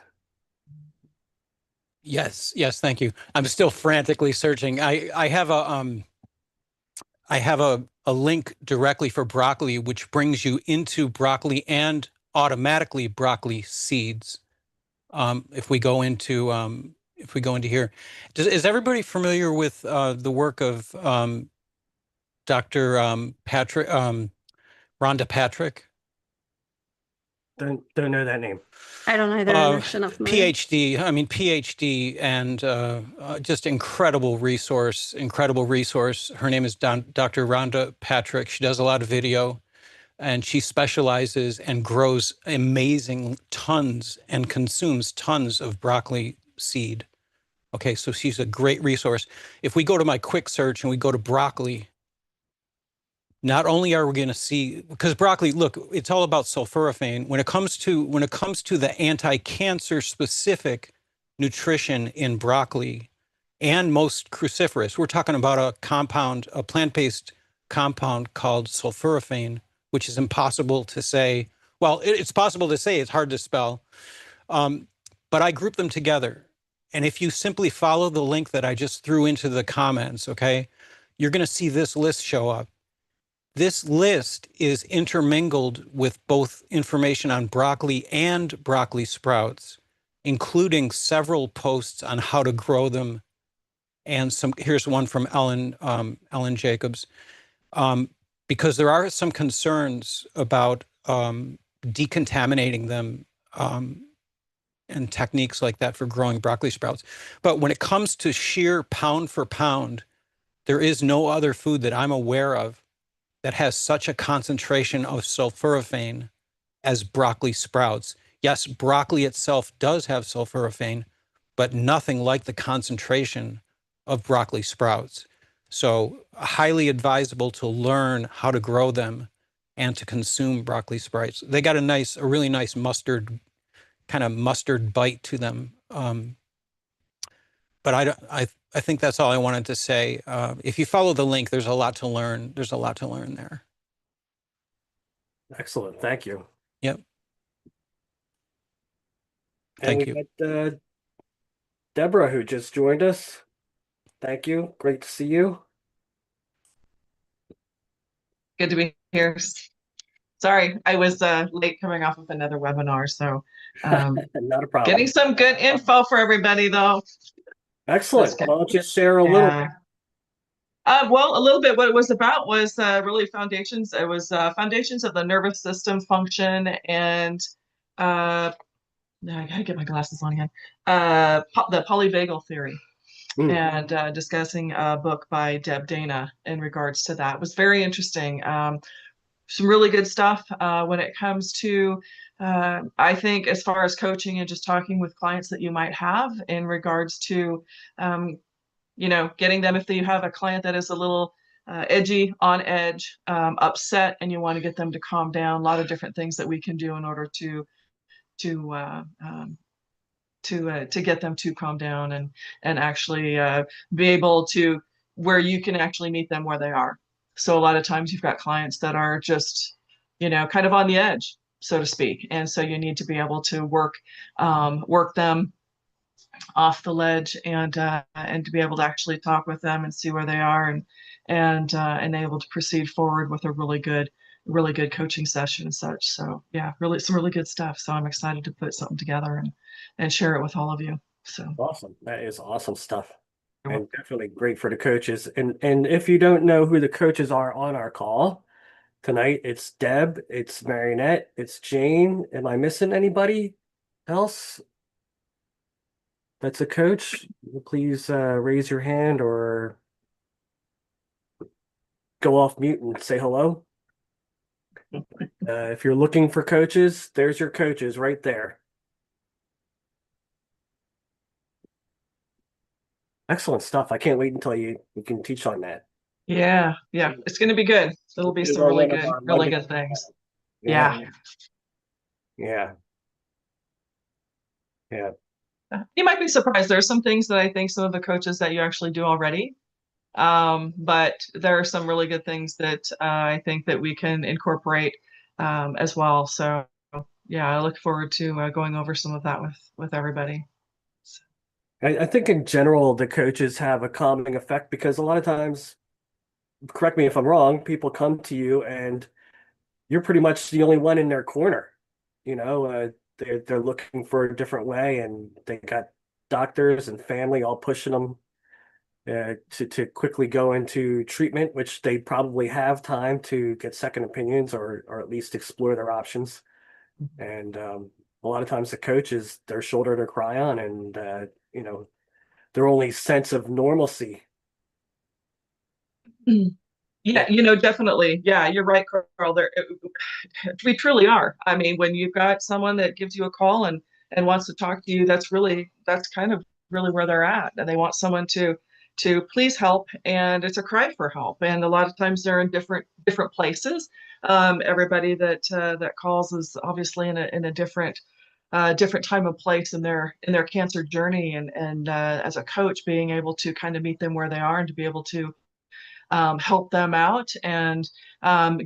Yes. Thank you. I'm still frantically searching. I have a link directly for broccoli, which brings you into broccoli and automatically broccoli seeds. If we go into here, is everybody familiar with the work of Dr. Patrick, Rhonda Patrick? Don't know that name. I don't either. I'm actually not familiar. PhD, and just incredible resource. Her name is Dr. Rhonda Patrick. She does a lot of video. and she specializes and grows amazing tons and consumes tons of broccoli seed. Okay, so she's a great resource. If we go to my quick search and we go to broccoli, not only are we going to see, because broccoli, look, it's all about sulforaphane. When it comes to the anti-cancer specific nutrition in broccoli and most cruciferous, we're talking about a compound, a plant-based compound called sulforaphane, which is impossible to say. Well, it's possible to say, it's hard to spell. But I group them together. And if you simply follow the link that I just threw into the comments, okay, you're going to see this list show up. This list is intermingled with both information on broccoli and broccoli sprouts, including several posts on how to grow them. And here's one from Ellen Jacobs, because there are some concerns about decontaminating them and techniques like that for growing broccoli sprouts. But when it comes to sheer pound for pound, there is no other food that I'm aware of that has such a concentration of sulforaphane as broccoli sprouts. Yes, broccoli itself does have sulforaphane, but nothing like the concentration of broccoli sprouts. So highly advisable to learn how to grow them and to consume broccoli sprouts. They got a really nice mustard, kind of mustard bite to them. But I think that's all I wanted to say. If you follow the link, there's a lot to learn. There's a lot to learn there. Excellent. Thank you. Yep. And Thank we you. got Deborah, who just joined us. Thank you. Great to see you. Good to be here. Sorry, I was late coming off of another webinar, so Not a problem. getting some good info for everybody though. Excellent. Why don't you share a little? Yeah. Well, a little bit. What it was about was really foundations. It was foundations of the nervous system function, and I gotta get my glasses on again. The polyvagal theory, and discussing a book by Deb Dana in regards to that. It was very interesting. Some really good stuff when it comes to, I think, as far as coaching and just talking with clients that you might have in regards to, getting them, if you have a client that is a little edgy, on edge, upset, and you want to get them to calm down. A lot of different things that we can do in order to get them to calm down and actually be able to, where you can actually meet them where they are. So a lot of times you've got clients that are just, kind of on the edge, so to speak. And so you need to be able to work them off the ledge and to be able to actually talk with them and see where they are and able to proceed forward with a really good coaching session and such. So yeah, really some really good stuff. So I'm excited to put something together and share it with all of you. So awesome. That is awesome stuff. And definitely great for the coaches. And if you don't know who the coaches are on our call tonight, it's Deb, it's Marinette, it's Jane. Am I missing anybody else that's a coach? Please raise your hand or go off mute and say hello. If you're looking for coaches, there's your coaches right there. Excellent stuff. I can't wait until you can teach on that. yeah, it's going to be good. It'll be some really good things. Yeah. Yeah. You might be surprised. There are some things that I think some of the coaches that you actually do already. But there are some really good things that I think that we can incorporate as well. So yeah, I look forward to going over some of that with everybody. I think in general, the coaches have a calming effect because a lot of times, correct me if I'm wrong, people come to you and you're pretty much the only one in their corner. They're looking for a different way, and they got doctors and family all pushing them to quickly go into treatment, which they probably have time to get second opinions or at least explore their options. And a lot of times the coach is their shoulder to cry on, and their only sense of normalcy. Yeah, you know, definitely. Yeah, you're right, Carl. We truly are. I mean, when you've got someone that gives you a call and wants to talk to you, that's kind of really where they're at. And they want someone to please help, and it's a cry for help. And a lot of times they're in different places. Everybody that calls is obviously in a different time and place in their cancer journey. And as a coach, being able to kind of meet them where they are and to be able to help them out and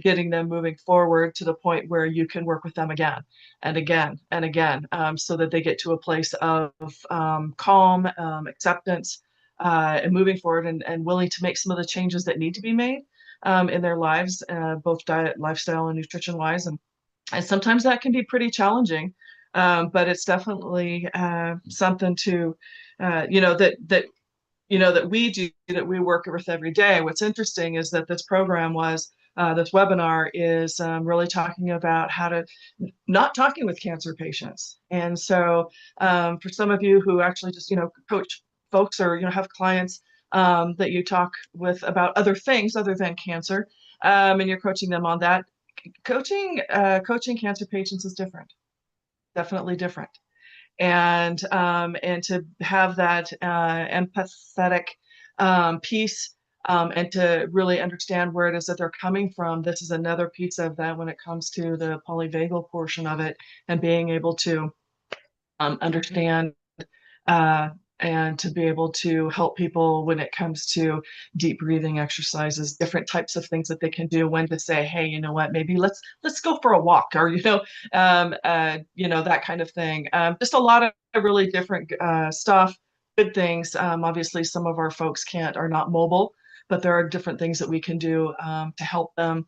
getting them moving forward to the point where you can work with them again and again and again, so that they get to a place of calm, acceptance, and moving forward and willing to make some of the changes that need to be made in their lives, both diet, lifestyle, and nutrition wise. And sometimes that can be pretty challenging, but it's definitely something to, that we do, that we work with every day. What's interesting is that this this webinar is really talking about how to not talking with cancer patients. And so for some of you who actually just, coach folks or, have clients that you talk with about other things other than cancer, and you're coaching them on that, coaching cancer patients is different, definitely different. And to have that empathetic piece, and to really understand where it is that they're coming from. This is another piece of that when it comes to the polyvagal portion of it, and being able to understand uh, and to be able to help people when it comes to deep breathing exercises, different types of things that they can do, when to say, hey, you know what, maybe let's go for a walk, or that kind of thing. Just a lot of really different stuff, good things. Obviously, some of our folks are not mobile, but there are different things that we can do to help them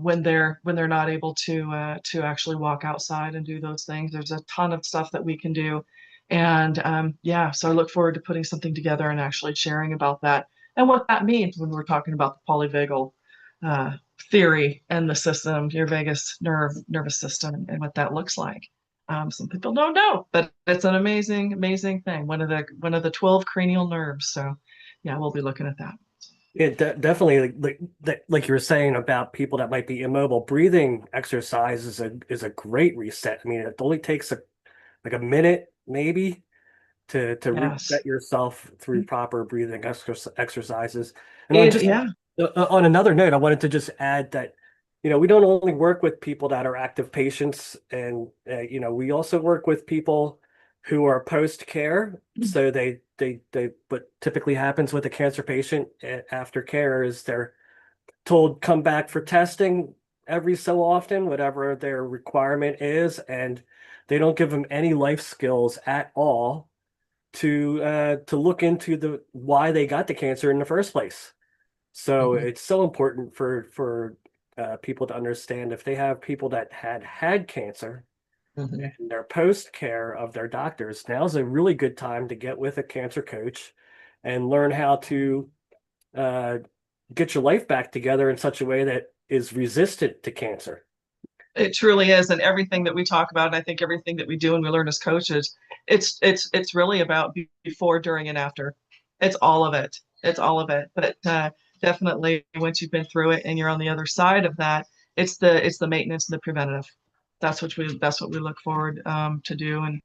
when they're not able to actually walk outside and do those things. There's a ton of stuff that we can do. And so I look forward to putting something together and actually sharing about that and what that means when we're talking about the polyvagal theory and the system, your vagus nervous system, and what that looks like. Some people don't know, but it's an amazing, amazing thing. One of the 12 cranial nerves. So yeah, we'll be looking at that. Yeah, definitely, like you were saying about people that might be immobile. Breathing exercise is a great reset. I mean, it only takes like a minute maybe to Yes. reset yourself through proper breathing exercises. And on Yeah. on another note, I wanted to just add that, we don't only work with people that are active patients, and we also work with people who are post-care. So what typically happens with a cancer patient after care is they're told come back for testing every so often, whatever their requirement is, and they don't give them any life skills at all to look into the why they got the cancer in the first place. So Mhm. it's so important for people to understand if they have people that had cancer Mhm. and they're post care of their doctors. Now's a really good time to get with a cancer coach and learn how to uh, get your life back together in such a way that is resistant to cancer. It truly is, and everything that we talk about, and I think everything that we do and we learn as coaches, it's really about before, during, and after. It's all of it. It's all of it. But definitely, once you've been through it and you're on the other side of that, it's the maintenance and the preventative. That's what we look forward to do,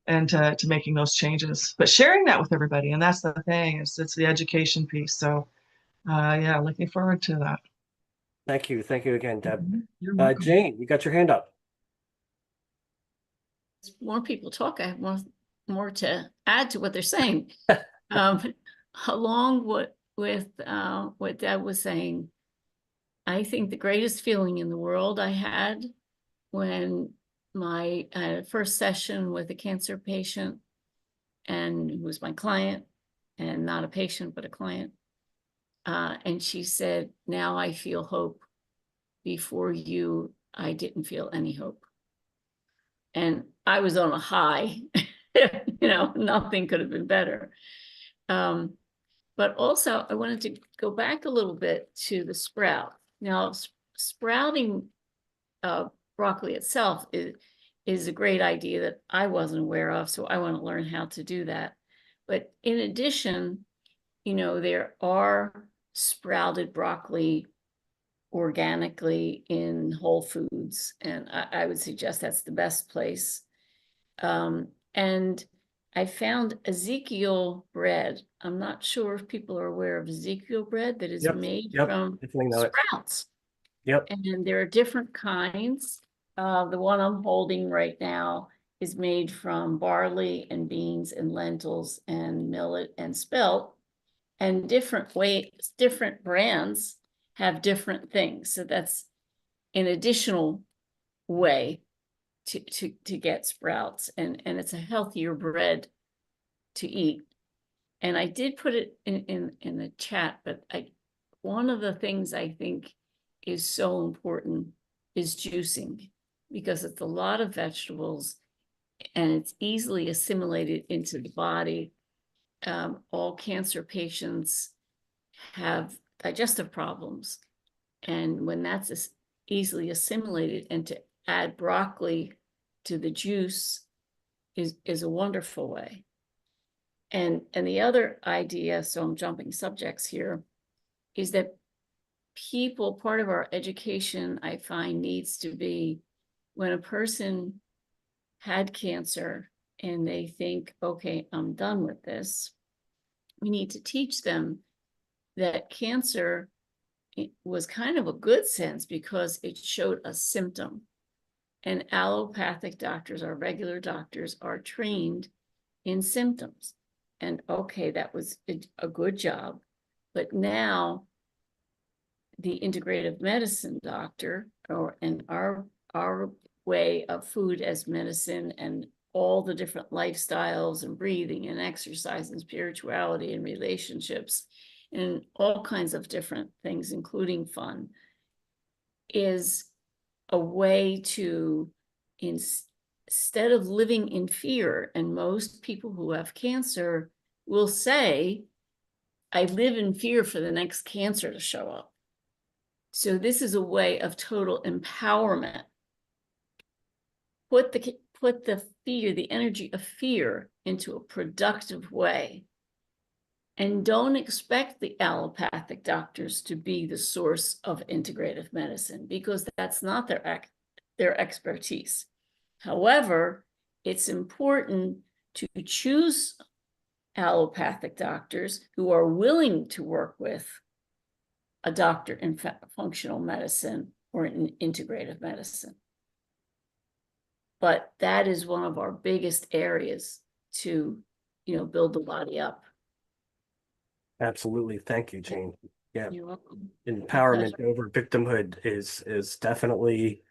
and to making those changes. But sharing that with everybody, and that's the thing, it's the education piece. So yeah, looking forward to that. Thank you. Thank you again, Deb. You're welcome. Jane, you got your hand up. More people talk, I have more to add to what they're saying. Along with what Deb was saying, I think the greatest feeling in the world I had when my first session with a cancer patient, and who was my client, and not a patient, but a client. And she said, now I feel hope. Before you, I didn't feel any hope. And I was on a high, nothing could have been better. But also I wanted to go back a little bit to the sprout. Now, sprouting broccoli itself is a great idea that I wasn't aware of, so I want to learn how to do that. But in addition, there are sprouted broccoli organically in Whole Foods. And I would suggest that's the best place. And I found Ezekiel bread. I'm not sure if people are aware of Ezekiel bread that is made from Definitely know it. sprouts. Yep. And there are different kinds. The one I'm holding right now is made from barley and beans and lentils and millet and spelt. And different brands have different things. So that's an additional way to get sprouts, and it's a healthier bread to eat. And I did put it in the chat, but one of the things I think is so important is juicing, because it's a lot of vegetables and it's easily assimilated into the body. All cancer patients have digestive problems, and when that's easily assimilated, and to add broccoli to the juice is a wonderful way. And the other idea, so I'm jumping subjects here, is that part of our education, I find, needs to be when a person had cancer and they think, okay, I'm done with this, we need to teach them that cancer was kind of a good sense because it showed a symptom. And allopathic doctors, our regular doctors, are trained in symptoms. And okay, that was a good job. But now the integrative medicine doctor, and our way of food as medicine, and all the different lifestyles and breathing and exercise and spirituality and relationships and all kinds of different things, including fun, is a way to, instead of living in fear, and most people who have cancer will say, I live in fear for the next cancer to show up. So this is a way of total empowerment. Put the fear, the energy of fear, into a productive way. And don't expect the allopathic doctors to be the source of integrative medicine, because that's not their expertise. However, it's important to choose allopathic doctors who are willing to work with a doctor in functional medicine or in integrative medicine. But that is one of our biggest areas to, build the body up. Absolutely. Thank you, Jane. Yeah. You're welcome. Empowerment over victimhood is definitely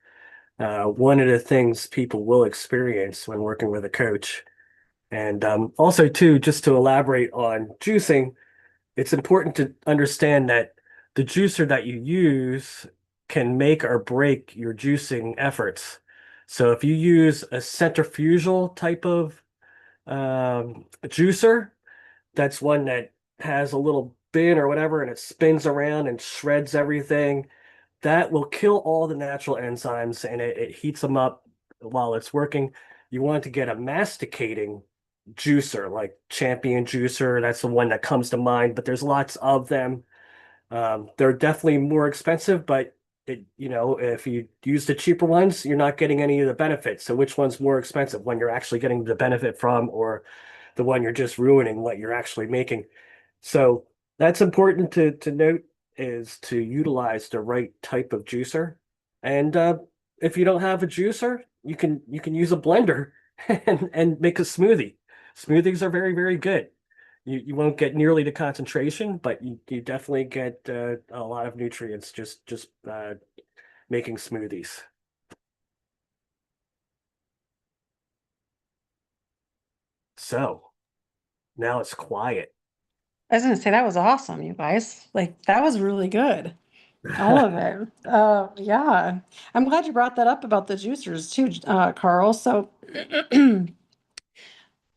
one of the things people will experience when working with a coach. And also, too, just to elaborate on juicing, it's important to understand that the juicer that you use can make or break your juicing efforts. So if you use a centrifugal type of juicer, that's one that has a little bin or whatever, and it spins around and shreds everything. That will kill all the natural enzymes, and it heats them up while it's working. You want to get a masticating juicer, like Champion Juicer. That's the one that comes to mind, but there's lots of them. They're definitely more expensive, but if you use the cheaper ones, you're not getting any of the benefits. So which one's more expensive, when you're actually getting the benefit from, or the one you're just ruining what you're actually making? So that's important to note, is to utilize the right type of juicer. And if you don't have a juicer, you can use a blender and make a smoothie. Smoothies are very, very good. You won't get nearly the concentration, but you definitely get a lot of nutrients just making smoothies. So now it's quiet. I was gonna say that was awesome, you guys. Like that was really good. All of it. Yeah. I'm glad you brought that up about the juicers too, Carl. So can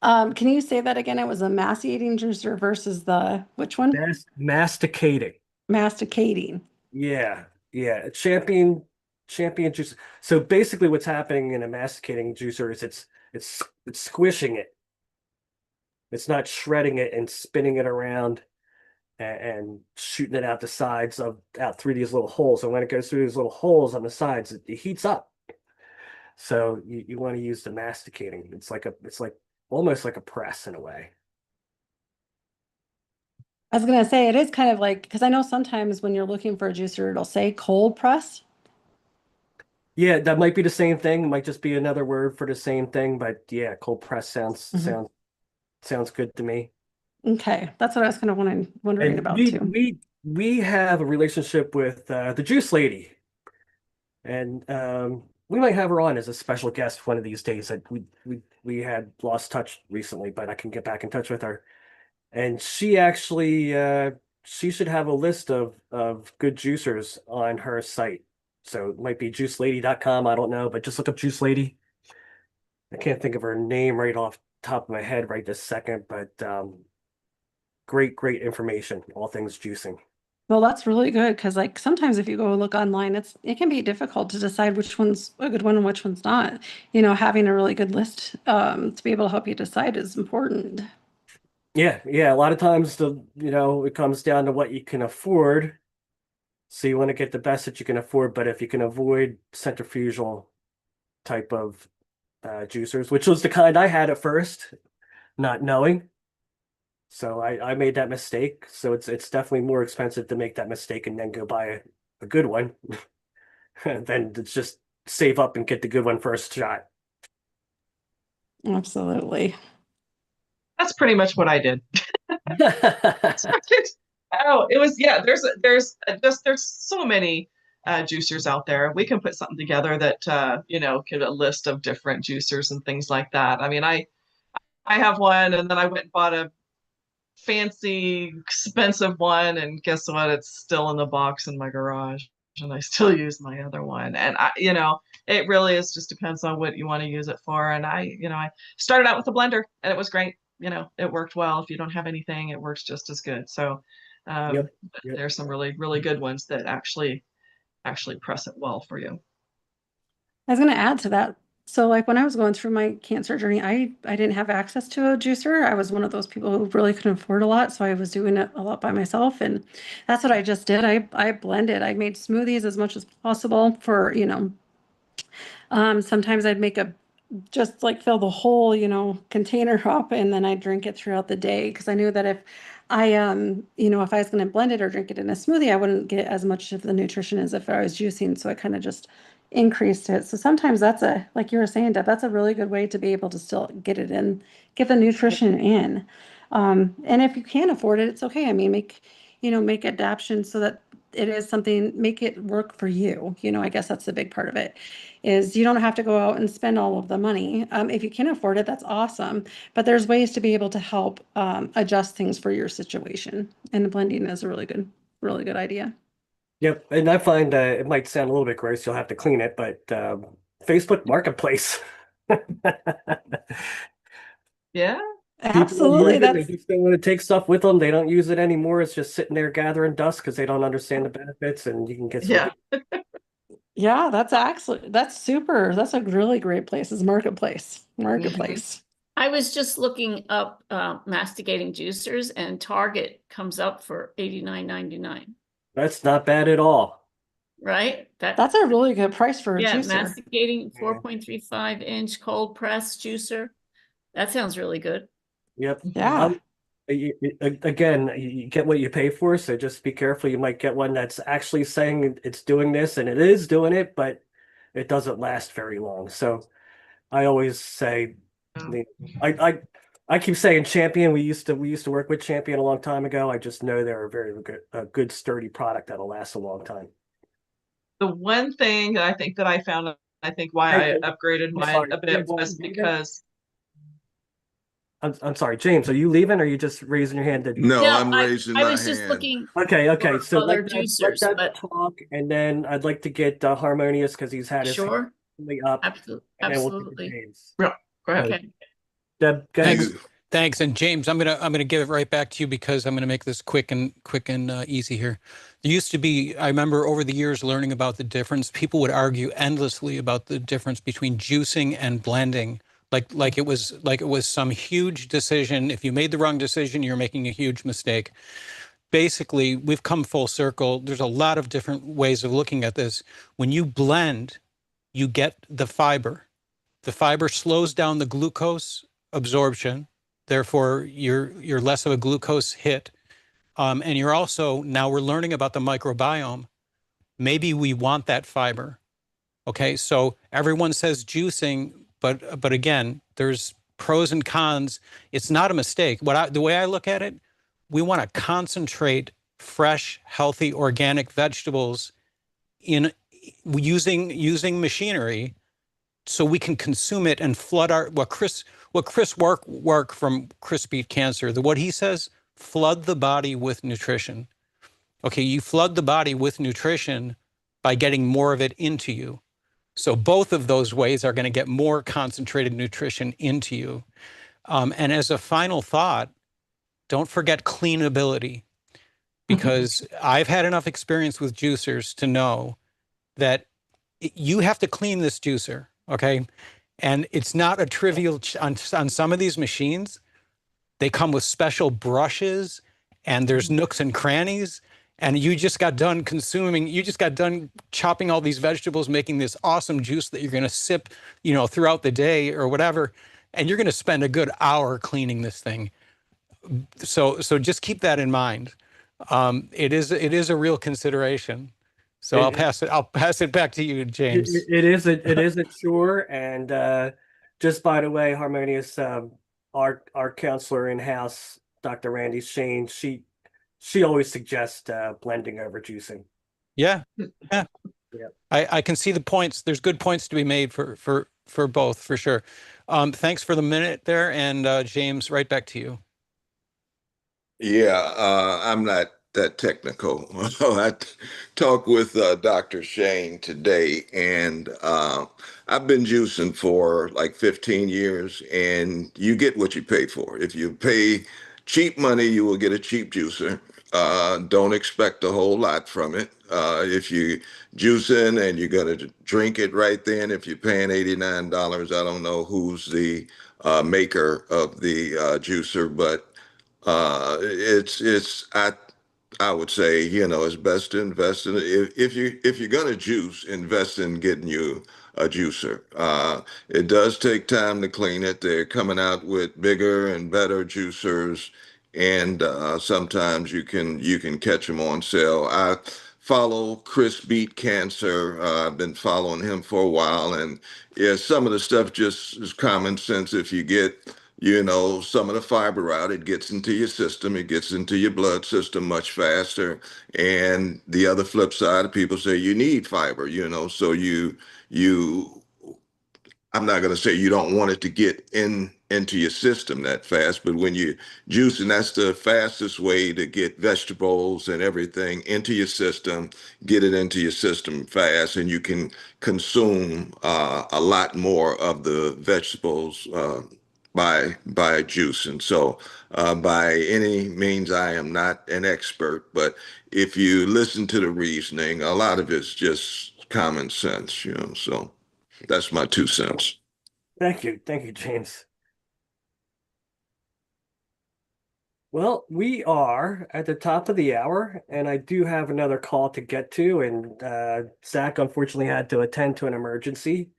you say that again? It was a masticating juicer versus the which one? Masticating. Masticating. Yeah, yeah. Champion juice. So basically what's happening in a masticating juicer is it's squishing it. It's not shredding it and spinning it around. and shooting it out the sides out through these little holes. And when it goes through these little holes on the sides, it heats up. So you want to use the masticating. It's like almost like a press in a way. I was gonna say it is kind of like, because I know sometimes when you're looking for a juicer, it'll say cold press. Yeah, that might be the same thing. It might just be another word for the same thing, but yeah, cold press sounds good to me. Okay, that's what I was kind of wondering And about too. we have a relationship with the Juice Lady, and we might have her on as a special guest one of these days. That we had lost touch recently, but I can get back in touch with her. And she actually she should have a list of good juicers on her site. So it might be juicelady.com. I don't know, but just look up Juice Lady. I can't think of her name right off the top of my head right this second, but great information, all things juicing. Well, that's really good because like sometimes if you go look online, it can be difficult to decide which one's a good one and which one's not. Having a really good list to be able to help you decide is important. Yeah. A lot of times it comes down to what you can afford. So you want to get the best that you can afford, but if you can avoid centrifugal type of juicers, which was the kind I had at first, not knowing. So I made that mistake. So it's definitely more expensive to make that mistake and then go buy a good one than to just save up and get the good one first shot. Absolutely. That's pretty much what I did. Oh, it was, yeah, there's so many juicers out there. We can put something together that give a list of different juicers and things like that. I mean, I have one, and then I went and bought a fancy expensive one, and guess what? It's still in the box in my garage, and I still use my other one. And it really is just depends on what you want to use it for. And I started out with a blender, and it was great. It worked well. If you don't have anything, it works just as good. So Yep. there's some really, really good ones that actually press it well for you. I was going to add to that. So like when I was going through my cancer journey, I didn't have access to a juicer. I was one of those people who really couldn't afford a lot, so I was doing it a lot by myself, and that's what I just did. I blended. I made smoothies as much as possible for, sometimes I'd make just like fill the whole, container up and then I drink it throughout the day because I knew that if if I was going to blend it or drink it in a smoothie, I wouldn't get as much of the nutrition as if I was juicing. So I kind of just increased it. So sometimes like you were saying, Deb, that's a really good way to be able to still get it in, get the nutrition in. And if you can't afford it, it's okay. I mean, make adaptations so that it is something, make it work for you. I guess that's the big part of it is you don't have to go out and spend all of the money. If you can afford it, that's awesome. But there's ways to be able to help adjust things for your situation. And blending is a really good idea. Yep. And I find it might sound a little bit gross. You'll have to clean it, but Facebook Marketplace. Yeah. People Absolutely. use it. They just don't want to take stuff with them. They don't use it anymore. It's just sitting there gathering dust because they don't understand the benefits, and you can get some. Yeah, that's super. That's a really great place. Is Marketplace. Marketplace. I was just looking up masticating juicers, and Target comes up for $89.99. That's not bad at all. Right? That's a really good price for a juicer. Masticating 4.35-inch cold press juicer. That sounds really good. Yep. Yeah. Again, you get what you pay for, so just be careful. You might get one that's actually saying it's doing this, and it is doing it, but it doesn't last very long. So I always say, I keep saying Champion. We used to work with Champion a long time ago. I just know they're a good sturdy product that'll last a long time. The one thing that I think that I found, I think why I upgraded mine a bit was because. I'm sorry, James, are you leaving or are you just raising your hand? No, I'm raising my I was just hand. looking. Okay. So other let juicers, that but talk, and then I'd like to get Harmonious because he's had his sure, hand up. absolutely, And then we'll get to absolutely. James. Yeah, go ahead. Okay. Deb, go ahead. Thanks. And James, I'm gonna give it right back to you because I'm gonna make this quick and easy here. There used to be, I remember over the years learning about the difference. People would argue endlessly about the difference between juicing and blending. Like it was some huge decision. If you made the wrong decision, you're making a huge mistake. basically, we've come full circle. There's a lot of different ways of looking at this. When you blend, you get the fiber. The fiber slows down the glucose absorption. Therefore, you're less of a glucose hit. And you're also, now we're learning about the microbiome. Maybe we want that fiber. Okay, so everyone says juicing, but again, there's pros and cons. It's not a mistake. The way I look at it, we want to concentrate fresh, healthy, organic vegetables in using machinery so we can consume it and flood our what Chris work from Chris Beat Cancer. What he says, flood the body with nutrition. Okay, you flood the body with nutrition by getting more of it into you. So both of those ways are going to get more concentrated nutrition into you. And as a final thought, don't forget cleanability, because I've had enough experience with juicers to know that you have to clean this juicer, okay? And it's not a trivial, on some of these machines, they come with special brushes and there's nooks and crannies. And you just got done chopping all these vegetables, making this awesome juice that you're going to sip, throughout the day or whatever. And you're going to spend a good hour cleaning this thing. So just keep that in mind. It is a real consideration. So I'll pass it back to you, James. It is a chore, and just by the way, Harmonious, our counselor in house, Dr. Randy Shane, she always suggests blending over juicing. Yeah. Yeah. I can see the points. There's good points to be made for both, for sure. Thanks for the minute there, and James, right back to you. Yeah, I'm not that technical. I talked with Dr. Shane today, and I've been juicing for like 15 years, and you get what you pay for. If you pay cheap money, you will get a cheap juicer. Don't expect a whole lot from it. If you juicing and you're going to drink it right then, if you're paying $89, I don't know who's the maker of the juicer, but I would say, it's best to invest in it. If you're gonna juice, invest in getting you a juicer. It does take time to clean it. They're coming out with bigger and better juicers, and sometimes you can catch them on sale. I follow Chris Beat Cancer. I've been following him for a while, and yeah, some of the stuff just is common sense. If you get some of the fiber out, it gets into your system, it gets into your blood system much faster. And the other flip side, people say you need fiber, so you I'm not going to say you don't want it to get into your system that fast, but when you juice, and that's the fastest way to get vegetables and everything into your system, get it into your system fast, and you can consume a lot more of the vegetables by juice. And so by any means, I am not an expert, but if you listen to the reasoning, a lot of it's just common sense, so. That's my 2 cents. Thank you, James. Well, we are at the top of the hour, and I do have another call to get to, and Zach unfortunately had to attend to an emergency.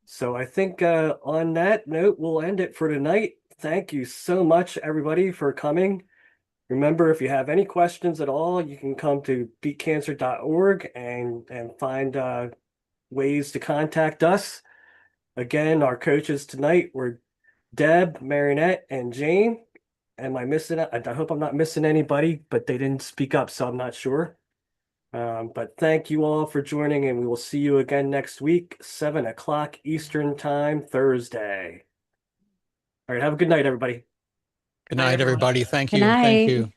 So I think on that note, we'll end it for tonight. Thank you so much, everybody, for coming. Remember, if you have any questions at all, you can come to BeatCancer.org and find ways to contact us. Again, our coaches tonight were Deb, Marinette, and Jane. Am I missing? I hope I'm not missing anybody, but they didn't speak up, so I'm not sure. But thank you all for joining, and we will see you again next week, 7 o'clock Eastern Time, Thursday. All right, have a good night, everybody. Good night, everybody. Thank Good you. Thank night. you.